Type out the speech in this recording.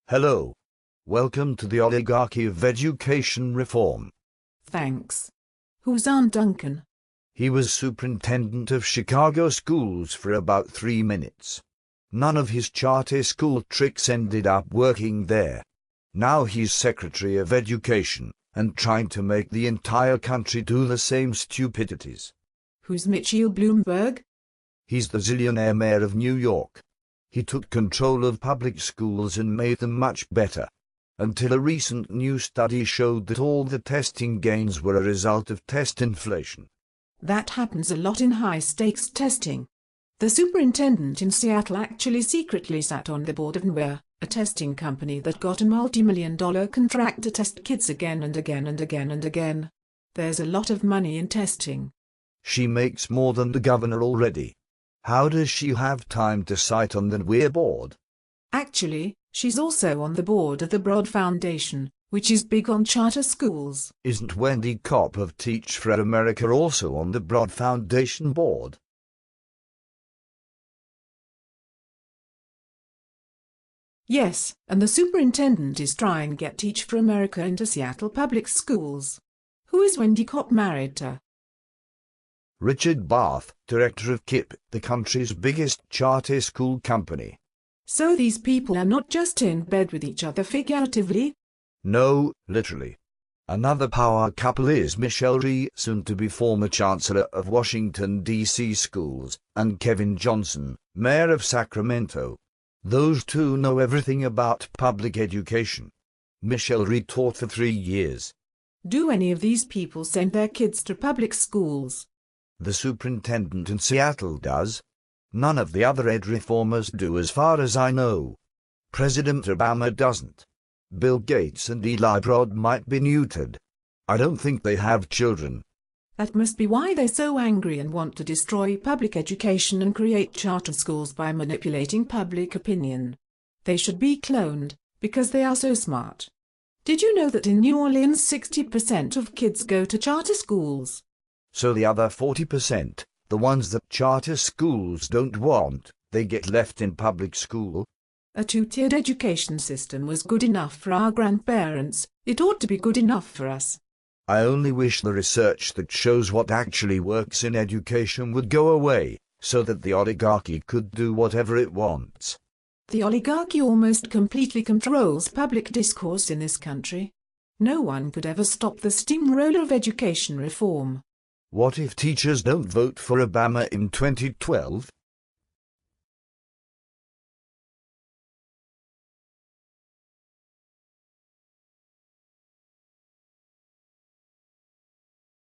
Hello. Welcome to the oligarchy of education reform. Thanks. Who's Aunt Duncan? He was superintendent of Chicago schools for about 3 minutes. None of his charter school tricks ended up working there. Now he's Secretary of Education and trying to make the entire country do the same stupidities. Who's Michelle Bloomberg? He's the zillionaire mayor of New York. He took control of public schools and made them much better. Until a recent new study showed that all the testing gains were a result of test inflation. That happens a lot in high-stakes testing. The superintendent in Seattle actually secretly sat on the board of NWER, a testing company that got a multi-million-dollar contract to test kids again and again and again and again. There's a lot of money in testing. She makes more than the governor already. How does she have time to sit on the NWER board? Actually, she's also on the board of the Broad Foundation, which is big on charter schools. Isn't Wendy Kopp of Teach for America also on the Broad Foundation board? Yes, and the superintendent is trying to get Teach for America into Seattle public schools. Who is Wendy Kopp married to? Richard Barth, director of KIPP, the country's biggest charter school company. So these people are not just in bed with each other figuratively? No, literally. Another power couple is Michelle Rhee, soon-to-be former Chancellor of Washington, D.C. schools, and Kevin Johnson, Mayor of Sacramento. Those two know everything about public education. Michelle Rhee taught for 3 years. Do any of these people send their kids to public schools? The superintendent in Seattle does. None of the other ed reformers do as far as I know. President Obama doesn't. Bill Gates and Eli Broad might be neutered. I don't think they have children. That must be why they're so angry and want to destroy public education and create charter schools by manipulating public opinion. They should be cloned, because they are so smart. Did you know that in New Orleans 60% of kids go to charter schools? So the other 40%, the ones that charter schools don't want, they get left in public school? A two-tiered education system was good enough for our grandparents. It ought to be good enough for us. I only wish the research that shows what actually works in education would go away, so that the oligarchy could do whatever it wants. The oligarchy almost completely controls public discourse in this country. No one could ever stop the steamroller of education reform. What if teachers don't vote for Obama in 2012?